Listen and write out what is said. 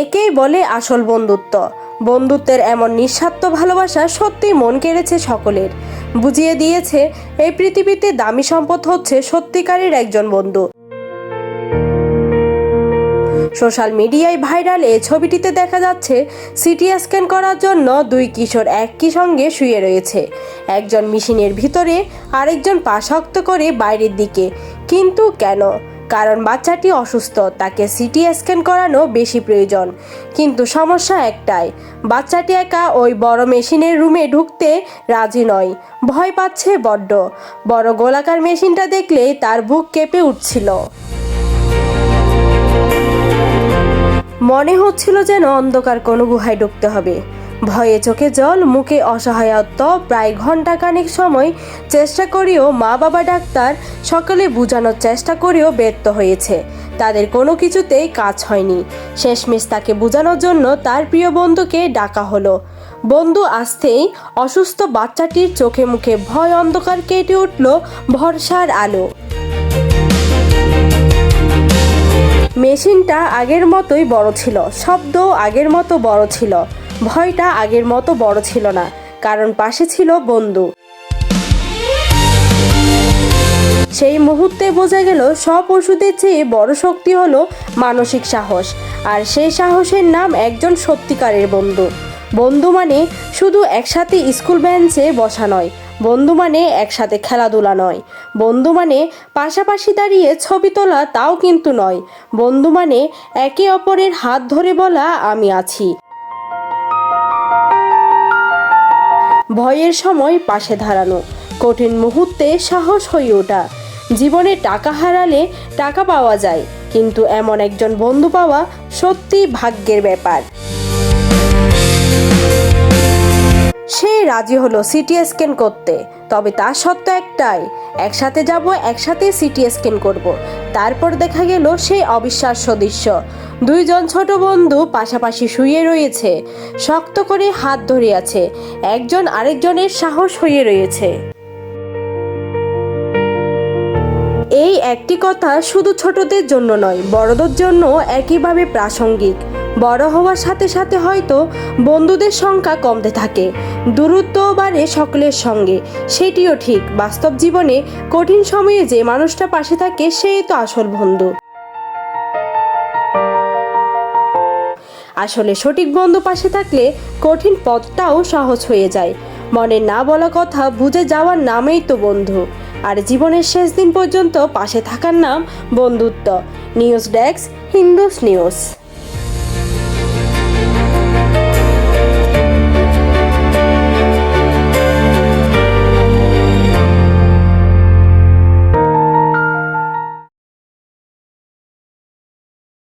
একেই বলে আসল বন্ধুত্ব। বন্ধুত্বের এমন নিঃস্বার্থ ভালোবাসা সত্যিই মন কেড়েছে সকলের। বুঝিয়ে দিয়েছে এই পৃথিবীতে দামি সম্পদ হচ্ছে সত্যিকারের একজন বন্ধু। সোশ্যাল মিডিয়ায় ভাইরাল এই ছবিটিতে দেখা যাচ্ছে সিটি স্ক্যান করার জন্য দুই কিশোর একই সঙ্গে শুয়ে রয়েছে। একজন মেশিনের ভিতরে, আরেকজন পা শক্ত করে বাইরের দিকে। কিন্তু কেন? কারণ বাচ্চাটি অসুস্থ, তাকে সিটি স্ক্যান করানো বেশি প্রয়োজন। কিন্তু সমস্যা একটাই, বাচ্চাটি একা ওই বড় মেশিনের রুমে ঢুকতে রাজি নয়, ভয় পাচ্ছে বড্ড। বড় গোলাকার মেশিনটা দেখলেই তার বুক কেঁপে উঠছিল। মনে হচ্ছিল যেন অন্ধকার কোনো গুহায় ঢুকতে হবে। ভয়ে চোখে জল, মুখে অসহায়ত্ব। প্রায় ঘন্টাখানেক সময় চেষ্টা করেও মা বাবা ডাক্তার সকলে বোঝানোর চেষ্টা করেও ব্যর্থ হয়েছে। তাদের কোনো কিছুতেই কাজ হয়নি। শেষমেশ তাকে বোঝানোর জন্য তার প্রিয় বন্ধুকে ডাকা হলো। বন্ধু আসতেই অসুস্থ বাচ্চাটির চোখে মুখে ভয়, অন্ধকার কেটে উঠল ভরসার আলো। মেশিনটা আগের মতোই বড় ছিল, শব্দও আগের মতো বড় ছিল, ভয়টা আগের মতো বড় ছিল না, কারণ পাশে ছিল বন্ধু। সেই মুহূর্তে বোঝা গেল সব ওষুধের চেয়ে বড় শক্তি হলো মানসিক সাহস। আর সেই সাহসের নাম একজন সত্যিকারের বন্ধু। বন্ধু মানে শুধু একসাথে স্কুল বেঞ্চে বসা নয়, বন্ধু মানে একসাথে খেলাধুলা নয়, বন্ধু মানে পাশাপাশি দাঁড়িয়ে ছবি তোলা, তাও কিন্তু নয়। বন্ধু মানে একে অপরের হাত ধরে বলা আমি আছি। ভয়ের সময় পাশে দাঁড়ানো, কঠিন মুহূর্তে সাহস হয়ে ওঠা। জীবনে টাকা হারালে টাকা পাওয়া যায়, কিন্তু এমন একজন বন্ধু পাওয়া সত্যি ভাগ্যের ব্যাপার। সে রাজি হলো সিটি স্ক্যান করতে, তবে তার শর্ত একটাই, একসাথে যাব, একসাথে সিটি স্ক্যান করব। তারপর দেখা গেল সেই অবিশ্বাস্য দৃশ্য। দুইজন ছোট বন্ধু পাশাপাশি শুয়ে রয়েছে, শক্ত করে হাত ধরে আছে, একজন আরেকজনের সাহস হয়ে রয়েছে। এই একটি কথা শুধু ছোটদের জন্য নয়, বড়দের জন্য একইভাবে প্রাসঙ্গিক। বড় হওয়ার সাথে সাথে হয়তো বন্ধুদের সংখ্যা কমতে থাকে, দূরত্বও বাড়ে সকলের সঙ্গে, সেটিও ঠিক। বাস্তব জীবনে কঠিন সময়ে যে মানুষটা পাশে থাকে, সেই তো আসল বন্ধু। আসলে সঠিক বন্ধু পাশে থাকলে কঠিন পথটাও সহজ হয়ে যায়। মনে না বলা কথা বুঝে যাওয়ার নামেই তো বন্ধু। আর জীবনের শেষ দিন পর্যন্ত পাশে থাকার নাম বন্ধুত্ব। News desk, Hindus news.